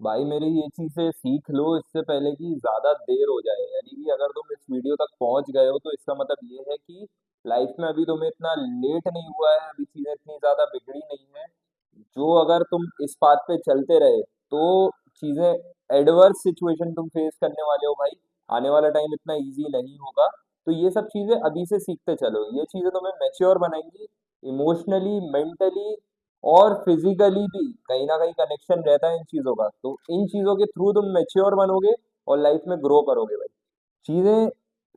भाई मेरी ये चीजें सीख लो इससे पहले कि ज्यादा देर हो जाए। यानी कि अगर तुम इस वीडियो तक पहुंच गए हो तो इसका मतलब ये है कि लाइफ में अभी तुम्हें इतना लेट नहीं हुआ है, अभी चीजें इतनी ज्यादा बिगड़ी नहीं है। जो अगर तुम इस बात पे चलते रहे तो चीजें, एडवर्स सिचुएशन तुम फेस करने वाले हो भाई। आने वाला टाइम इतना इजी नहीं होगा। तो ये सब चीजें अभी से सीखते चलो, ये चीजें तुम्हें मैच्योर बनाएंगी। इमोशनली, मेंटली और फिजिकली भी कहीं ना कहीं कनेक्शन रहता है इन चीजों का। तो इन चीजों के थ्रू तुम मैच्योर बनोगे और लाइफ में ग्रो करोगे भाई। चीजें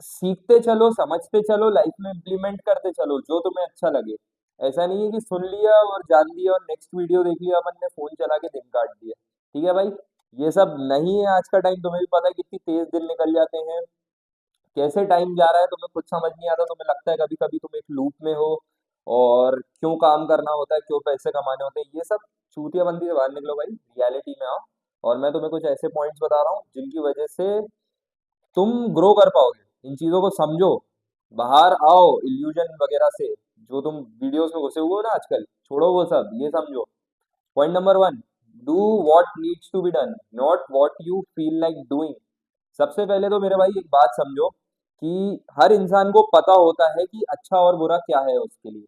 सीखते चलो, समझते चलो, लाइफ में इम्प्लीमेंट करते चलो जो तुम्हें अच्छा लगे। ऐसा नहीं है कि सुन लिया और जान लिया और नेक्स्ट वीडियो देख लिया अपन ने, फोन चला के दिन काट दिया। ठीक है भाई, ये सब नहीं है आज का टाइम। तुम्हें भी पता है कितनी तेज दिन निकल जाते हैं, कैसे टाइम जा रहा है तुम्हें खुद समझ नहीं आता। तुम्हें लगता है कभी कभी तुम एक लूप में हो और क्यों काम करना होता है, क्यों पैसे कमाने होते हैं। ये सब चूतियाबंदी से बाहर निकलो भाई, रियलिटी में आओ। और मैं तुम्हें कुछ ऐसे पॉइंट्स बता रहा हूँ जिनकी वजह से तुम ग्रो कर पाओगे। इन चीजों को समझो, बाहर आओ इल्यूजन वगैरह से। जो तुम वीडियोस में घुसे हुए हो ना आजकल, छोड़ो वो सब, ये समझो। Point number one, do what needs to be done, not what you feel like doing. सबसे पहले तो मेरे भाई एक बात समझो कि हर इंसान को पता होता है कि अच्छा और बुरा क्या है उसके लिए।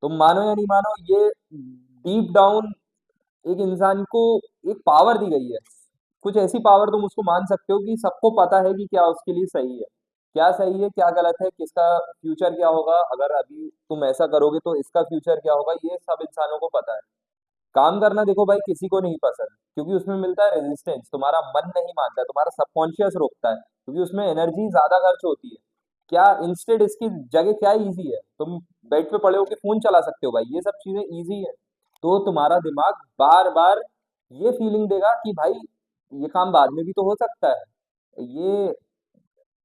तुम मानो या नहीं मानो, ये डीप डाउन एक इंसान को एक पावर दी गई है। कुछ ऐसी पावर तुम उसको मान सकते हो कि सबको पता है कि क्या उसके लिए सही है, क्या सही है, क्या गलत है, किसका फ्यूचर क्या होगा। अगर अभी तुम ऐसा करोगे तो इसका फ्यूचर क्या होगा, ये सब इंसानों को पता है। काम करना देखो भाई किसी को नहीं पसंद, क्योंकि उसमें मिलता है रेजिस्टेंस। तुम्हारा मन नहीं मानता है, तुम्हारा सबकॉन्शियस रोकता है, क्योंकि उसमें एनर्जी ज्यादा खर्च होती है। क्या इंस्टेड इसकी जगह क्या इजी है, तुम बेड पे पड़े होके फोन चला सकते हो भाई, ये सब चीजें इजी है। तो तुम्हारा दिमाग बार बार ये फीलिंग देगा कि भाई ये काम बाद में भी तो हो सकता है। ये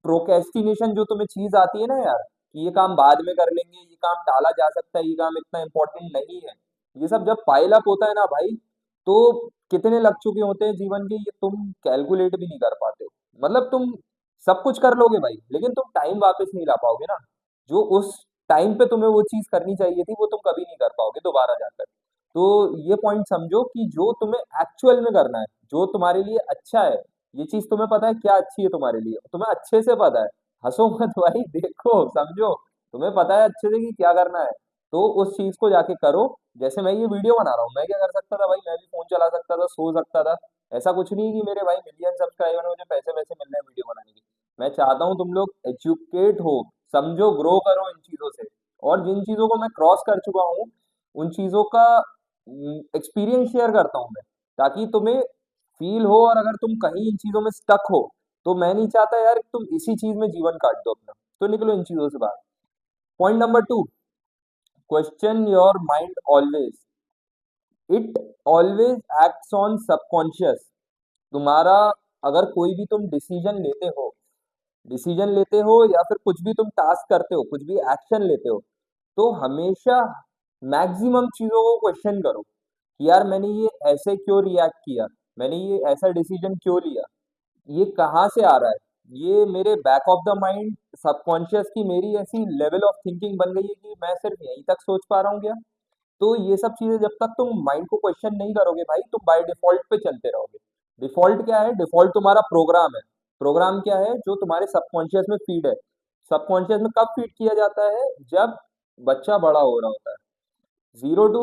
प्रोक्रेस्टिनेशन जो तुम्हें चीज आती है ना यार, कि ये काम बाद में कर लेंगे, ये काम टाला जा सकता है, ये काम इतना इंपॉर्टेंट नहीं है। ये सब जब पाइल अप होता है ना भाई, तो कितने लग चुके होते हैं जीवन के, ये तुम कैलकुलेट भी नहीं कर पाते हो। मतलब तुम सब कुछ कर लोगे भाई, लेकिन तुम टाइम वापस नहीं ला पाओगे ना। जो उस टाइम पे तुम्हें वो चीज करनी चाहिए थी, वो तुम कभी नहीं कर पाओगे दोबारा जाकर। तो ये पॉइंट समझो कि जो तुम्हें एक्चुअल में करना है, जो तुम्हारे लिए अच्छा है, ये चीज तुम्हें पता है क्या अच्छी है तुम्हारे लिए, तुम्हें अच्छे से पता है। हंसो मत भाई, देखो समझो, तुम्हें पता है अच्छे से कि क्या करना है। तो उस चीज को जाके करो। जैसे मैं ये वीडियो बना रहा हूँ, मैं क्या कर सकता था भाई, मैं भी फोन चला सकता था, सो सकता था। ऐसा कुछ नहीं कि मेरे भाई मिलियन सब्सक्राइबर है, मुझे पैसे वैसे मिल रहे हैं वीडियो बनाने के। मैं चाहता हूँ तुम लोग एजुकेट हो, समझो, ग्रो करो इन चीजों से। और जिन चीजों को मैं क्रॉस कर चुका हूँ, उन चीजों का एक्सपीरियंस शेयर करता हूँ मैं, ताकि तुम्हें फील हो। और अगर तुम कहीं इन चीजों में स्टक हो, तो मैं नहीं चाहता यार कि तुम इसी चीज में जीवन काट दो अपना। तो निकलो इन चीजों से बाहर। Point number two, question your mind always, it always acts on subconscious. तुम्हारा अगर कोई भी तुम डिसीजन लेते हो या फिर कुछ भी तुम टास्क करते हो, कुछ भी एक्शन लेते हो, तो हमेशा मैक्सिमम चीजों को क्वेश्चन करो कि यार मैंने ये ऐसे क्यों रिएक्ट किया, मैंने ये ऐसा डिसीजन क्यों लिया, ये कहाँ से आ रहा है। ये मेरे back of the mind, subconscious की मेरी ऐसी लेवल ऑफ थिंकिंग बन गई है कि मैं सिर्फ यहीं तक सोच पा रहा हूँ क्या। तो ये सब चीजें जब तक तुम माइंड को क्वेश्चन नहीं करोगे भाई, तुम बाय डिफॉल्ट पे चलते रहोगे। डिफॉल्ट क्या है? डिफॉल्ट तुम्हारा प्रोग्राम है। प्रोग्राम क्या है? जो तुम्हारे सबकॉन्शियस में फीड है। सबकॉन्शियस में कब फीड किया जाता है? जब बच्चा बड़ा हो रहा होता है। 0 to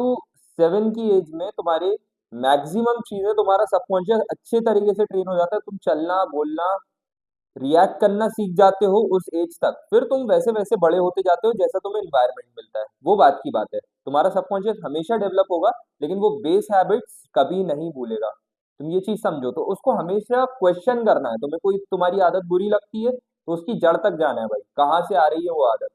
7 की एज में तुम्हारे मैक्सिमम चीजें, तुम्हारा सबकॉन्शियस अच्छे तरीके से ट्रेन हो जाता है। तुम चलना, बोलना, रिएक्ट करना सीख जाते हो उस एज तक। फिर तुम वैसे वैसे बड़े होते जाते हो जैसा तुम्हें इन्वायरमेंट मिलता है, वो बात की बात है। तुम्हारा सबकॉन्शियस हमेशा डेवलप होगा, लेकिन वो बेस हैबिट्स कभी नहीं भूलेगा। तुम ये चीज समझो। तो उसको हमेशा क्वेश्चन करना है। तुम्हें कोई तुम्हारी आदत बुरी लगती है, तो उसकी जड़ तक जाना है भाई, कहाँ से आ रही है वो आदत।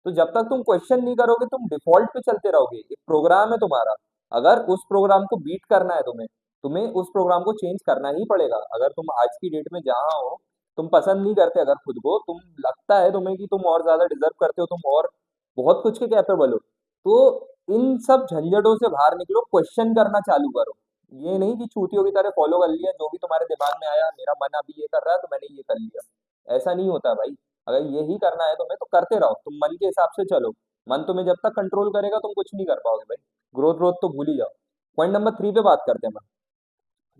तो जब तक तुम क्वेश्चन नहीं करोगे, तुम डिफॉल्ट पे चलते रहोगे। एक प्रोग्राम है तुम्हारा, अगर उस प्रोग्राम को बीट करना है तुम्हें, तुम्हें उस प्रोग्राम को चेंज करना ही पड़ेगा। अगर तुम आज की डेट में जहाँ हो, तुम पसंद नहीं करते अगर खुद को, तुम लगता है तुम्हें कि तुम और ज्यादा डिजर्व करते हो, तुम और बहुत कुछ के कैपेबल हो, तो इन सब झंझटों से बाहर निकलो, क्वेश्चन करना चालू करो। ये नहीं कि चूतियों की तरह फॉलो कर लिया जो भी तुम्हारे दिमाग में आया, मेरा मन अभी ये कर रहा है तो मैंने ये कर लिया। ऐसा नहीं होता भाई। अगर यही करना है तुम्हें तो करते रहो, तुम मन के हिसाब से चलो। मन तुम्हें जब तक कंट्रोल करेगा तुम कुछ नहीं कर पाओगे भाई। ग्रोथ ग्रोथ तो भूल ही जाओ। पॉइंट नंबर 3 पे बात करते हैं।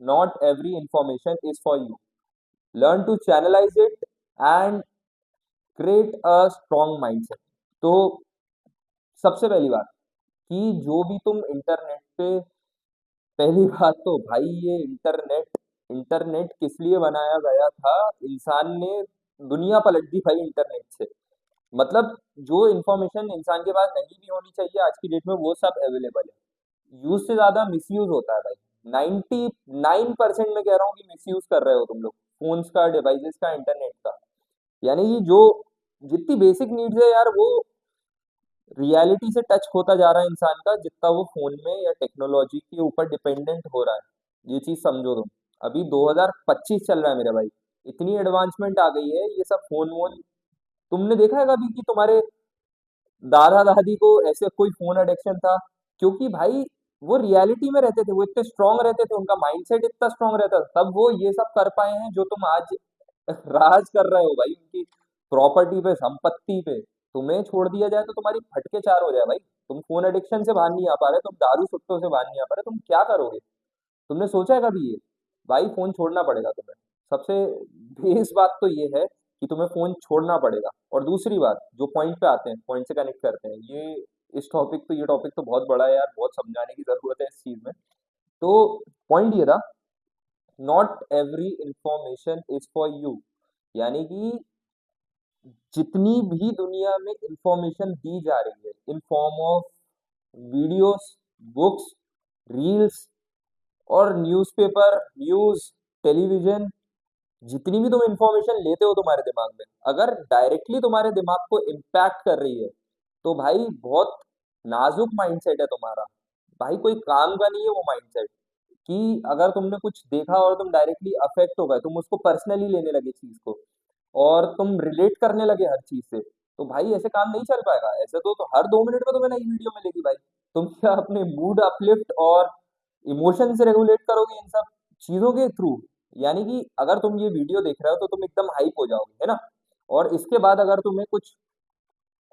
Not every information is for you, learn to channelize it and create a strong mindset. तो सबसे पहली बात कि जो भी तुम इंटरनेट पे, पहली बात तो भाई ये इंटरनेट इंटरनेट किस लिए बनाया गया था, इंसान ने दुनिया पलट दी भाई इंटरनेट से। मतलब जो इंफॉर्मेशन इंसान के पास नहीं भी होनी चाहिए आज की डेट में वो सब अवेलेबल है। यूज से ज्यादा मिसयूज होता है भाई। 99% में कह रहा हूँ कि मिसयूज कर रहे हो तुम लोग फोन्स का, डिवाइसेस का, इंटरनेट का। यानी कि जो जितनी बेसिक नीड्स है यार, वो रियलिटी से टच होता जा रहा है इंसान का, जितना वो फोन में या टेक्नोलॉजी के ऊपर डिपेंडेंट हो रहा है। ये चीज समझो तुम। अभी 2025 चल रहा है मेरे भाई, इतनी एडवांसमेंट आ गई है, ये सब फोन वोन। तुमने देखा है कभी कि तुम्हारे दादा दादी को ऐसे कोई फोन एडिक्शन था? क्योंकि भाई वो रियलिटी में रहते थे, वो इतने स्ट्रांग रहते थे, उनका माइंडसेट इतना स्ट्रांग रहता था, तब वो ये सब कर पाए हैं जो तुम आज राज कर रहे हो भाई उनकी प्रॉपर्टी पे, संपत्ति पे। तुम्हें छोड़ दिया जाए तो तुम्हारी फटके चार हो जाए भाई। तुम फोन एडिक्शन से बाहर नहीं आ पा रहे, तुम दारू सुट्टों से बाहर नहीं आ पा रहे, तुम क्या करोगे? तुमने सोचा है कभी ये? भाई फोन छोड़ना पड़ेगा तुम्हें। सबसे बेस बात तो ये है कि तुम्हें फोन छोड़ना पड़ेगा। और दूसरी बात, जो पॉइंट पे आते हैं, पॉइंट से कनेक्ट करते हैं, ये टॉपिक तो बहुत बड़ा है यार, बहुत समझाने की जरूरत है इस चीज में। तो पॉइंट ये था, not every information is for you. यानी कि जितनी भी दुनिया में इंफॉर्मेशन दी जा रही है in form of videos, books, reels और न्यूज़पेपर, न्यूज़, टेलीविजन, जितनी भी तुम इंफॉर्मेशन लेते हो तुम्हारे दिमाग में, अगर डायरेक्टली तुम्हारे दिमाग को इम्पैक्ट कर रही है, तो भाई बहुत नाजुक माइंडसेट है तुम्हारा। भाई कोई काम का नहीं है वो माइंडसेट। कि अगर तुमने कुछ देखा और तुम डायरेक्टली अफेक्ट हो गए, तुम उसको पर्सनली लेने लगे चीज को, और तुम रिलेट करने लगे हर चीज से, तो भाई ऐसे काम नहीं चल पाएगा। ऐसे तो हर 2 मिनट में तुम्हें नई वीडियो मिलेगी भाई। तुम क्या अपने मूड अपलिफ्ट और इमोशन से रेगुलेट करोगे इन सब चीजों के थ्रू? यानी कि अगर तुम ये वीडियो देख रहे हो तो तुम एकदम हाइप हो जाओगे, है ना? और इसके बाद अगर तुम्हें कुछ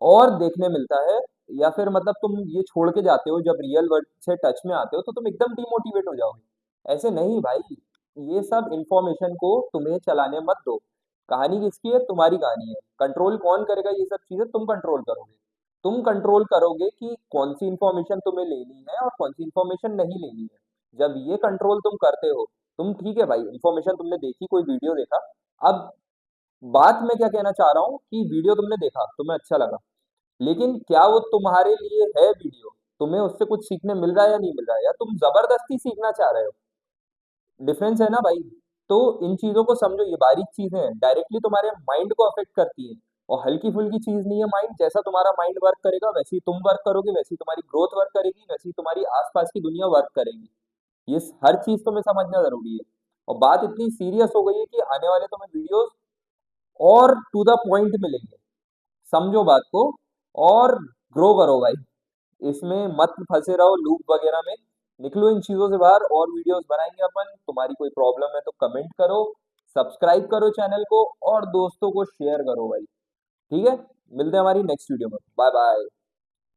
और देखने मिलता है, या फिर मतलब तुम ये छोड़ के जाते हो, जब रियल वर्ल्ड से टच में आते हो तो तुम एकदम डिमोटिवेट हो जाओगे। ऐसे नहीं भाई, ये सब इंफॉर्मेशन को तुम्हें चलाने मत दो। कहानी किसकी है? तुम्हारी कहानी है। कंट्रोल कौन करेगा ये सब चीजें? तुम कंट्रोल करोगे। तुम कंट्रोल करोगे कि कौन सी इंफॉर्मेशन तुम्हें लेनी है और कौन सी इंफॉर्मेशन नहीं लेनी है। जब ये कंट्रोल तुम करते हो, तुम ठीक है भाई, इंफॉर्मेशन तुमने देखी, कोई वीडियो देखा। अब बात मैं क्या कहना चाह रहा हूँ कि वीडियो तुमने देखा, तुम्हें अच्छा लगा, लेकिन क्या वो तुम्हारे लिए है वीडियो? तुम्हें उससे कुछ सीखने मिल रहा है या नहीं मिल रहा है, या तुम जबरदस्ती सीखना चाह रहे हो? डिफरेंस है ना भाई। तो इन चीजों को समझो, ये बारीक चीजें हैं, डायरेक्टली तुम्हारे माइंड को अफेक्ट करती है। और हल्की फुल्की चीज नहीं है माइंड। जैसा तुम्हारा माइंड वर्क करेगा वैसे ही तुम वर्क करोगे, वैसे ही तुम्हारी ग्रोथ वर्क करेगी, वैसे ही तुम्हारी आसपास की दुनिया वर्क करेगी। ये हर चीज तुम्हें समझना जरूरी है। और बात इतनी सीरियस हो गई है कि आने वाले तुम्हें वीडियोस और टू द पॉइंट मिलेंगे। समझो बात को और ग्रो करो भाई। इसमें मत फंसे रहो लूप वगैरह में। निकलो इन चीजों से बाहर, और वीडियोस बनाएंगे अपन। तुम्हारी कोई प्रॉब्लम है तो कमेंट करो, सब्सक्राइब करो चैनल को, और दोस्तों को शेयर करो भाई। ठीक है? मिलते हैं हमारी नेक्स्ट वीडियो में। Bye bye.